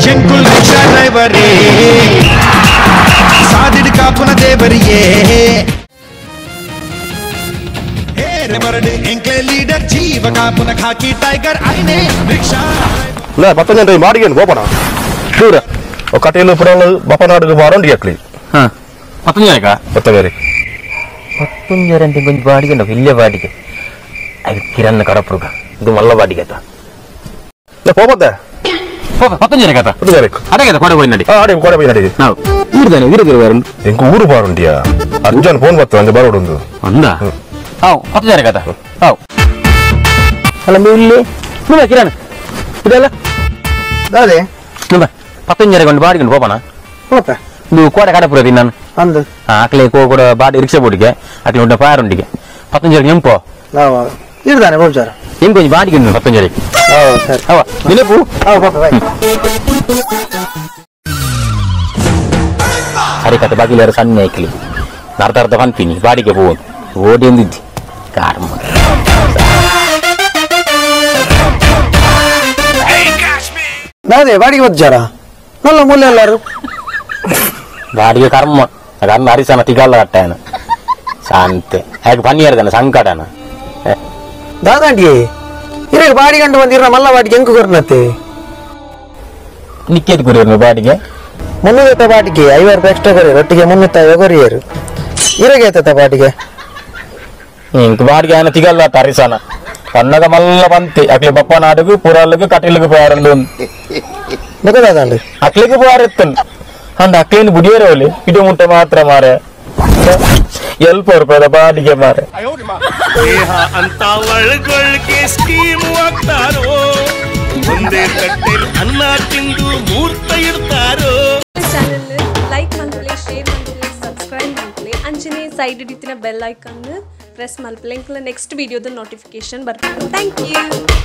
ಎಂಕುಲ್ rickshaw ಡ್ರೈವರೇ ಸಾದಿಡ್ ಕಾಪುನ ದೇವರಿಯೇ ಮರಡು ಎಂಕ್ಲೆ leader ಜೀವ ಕಾಪುನ ಖಾಕಿ tiger ಐನೆ rickshaw ಲೇ ಪತ್ತೊಂದು ಮಾಡಿಗೆ ಗೋಪಣ ದೂರ ಕಟೇಲು ಪುರಾಣ ಬಪ್ಪನಾಡು ಬಾರಂಡಿ ಅಕ್ಲಿ ಹಾ ಪತ್ತೊಂದು ಗೊತ್ತವೇರಿ ಪತ್ತೊಂದು ಕೊಂಚ ಬಾಡಿಗೆ ಉಂಟು ಇಲ್ಲೇ ಬಾಡಿಗೆ ಅದು ಕಿರಣ್ಣ ಕಡಪುರುಗ ಇದು ಮಲ್ಲ ಬಾಡಿಗೆ ಆತ ಹೋಗ್ಬತ್ತೆ ಪತ್ತೊಂದು ಕಥ ಅದೇ ಕೊಡೆ ಹೋಗಿ ನಡಿ ಕೊಡೆ ಹೋಗಿ ನಡಿ ನಾವು ಊರ್ದಾನೆ ಊರು ಎಂಕ ಊರು ಬಾರುಂಟಿಯಾ ಅರ್ಜುನ್ ಫೋನ್ ಬರ್ತದೆ ಅಂದೆ ಬರೋಡು ಅಂದ ಹಾವು ಪತ್ತೊಂದು ಕಥ ಹಾವು ಅಲ್ಲ ಇಲ್ಲಿ నువ్వే కిరణ్ ಇದೆಲ್ಲ ಅದೇ నువ్వే ಪತ್ತೊಂದು ಕೊಂಡು ಬಾಡಿಕೊಂಡು ಹೋಗೋಣ ಹೋಪ నువ్వు కోట కడపుర తిన్నాను ಅಂದು అట్లే కూడా బాడీ రిక్షా బోడిಗೆ అట్లా ఉంటే పారుండిಗೆ పತ್ತೊಂದು ఎంపో ಇರ್ದಾನೆ ಬಹುಚಾರ ఇంకొంచెం బాడికి పತ್ತొంದು ಸರಿ అవ నిలుపు ಹರಿಕತೆ ಬಾಗಿಲಾರ ಸಣ್ಣ ಐಕ್ಲಿ ಅರ್ಧ ಅರ್ಧ ಪನ್ಪಿನಿ ಬಾಡಿಗೆ ಹೋಗೋದು ಓಡಿ ಎಂದಿದ್ದಿ ಕಾರಣ ನಾನೇ ಬಾಡಿಗೆ ಬಜ್ಜಾರ ನಲ್ಲ ಮೂಲೆ ಎಲ್ಲಾರು ಬಾಡಿಗೆ ಕರ್ಮ ಕರ್ಮ ಹರಿಸನ ತಿಗಲ್ಲ ಕಟ್ಟಾಯನ ಶಾಂತೆ ಹೇಗೆ ಪನ್ನಿಯರ್ದಾನ ಸಂಕಟನ ದಾದಾಂಡಿಯೇ ಇರೇ ಬಾಡಿ ಗಂಡು ಬಂದಿರ ಮಲ್ಲ ಬಾಡಿಗೆ ಹೆಂಗು ಕೊರ್ನತ್ತೆ ನಿಕ್ಕೇದು ಕೊರಿಯರು ಬಾಡಿಗೆ 300 ಬಾಡಿಗೆ 50 ರೂಪಾಯಿ ಎಕ್ಸ್ಟ್ರಾ ಕೊರಿಯರು ಒಟ್ಟಿಗೆ 350 ಕೊರಿಯರು ಇರಗೆ ಆಯ್ತದ ಬಾಡಿಗೆ ఇంక వాడికి ఆయన తిగల్ల తరిసాన పండగ మల్ల పంతి అట్లే బప్ప నాడుగు పురాలకు కట్టెలకు పోయారండు బకదాదండి అట్లకి పోయారెత్తను అండ్ అట్లేని బుడియరోలి ఇటు ఉంటే మాత్రం మారే ఎల్పోరు పెద బాడిಗೆ మారే ದೇಹ ಅಂತ ಒಳಗೊಳಗೆ ಸ್ಕೀಮ್ ಆಗ್ತಾರೋ ಒಂದೇ ತಟ್ಟೆಲಿ ಅನ್ನ ತಿಂದು ಮೂರ್ತ ಇರ್ತಾರೋ ಚಾನೆಲ್ ಲೈಕ್ ಮಾಡ್ಕೊಳ್ಳಿ ಶೇರ್ ಮಾಡ್ಕೊಳ್ಳಿ ಸಬ್ಸ್ಕ್ರೈಬ್ ಮಾಡ್ಕೊಳ್ಳಿ ಅಂಚನೆ ಸೈಡ್ ಇಡ್ತಿನ ಬೆಲ್ ಐಕಾನ್ ಪ್ರೆಸ್ ಮಾಡ್ಕೊಳ್ಳಿ ನೆಕ್ಸ್ಟ್ ವಿಡಿಯೋದ ನೋಟಿಫಿಕೇಶನ್ ಬರ್ತದೆ ಥ್ಯಾಂಕ್ ಯು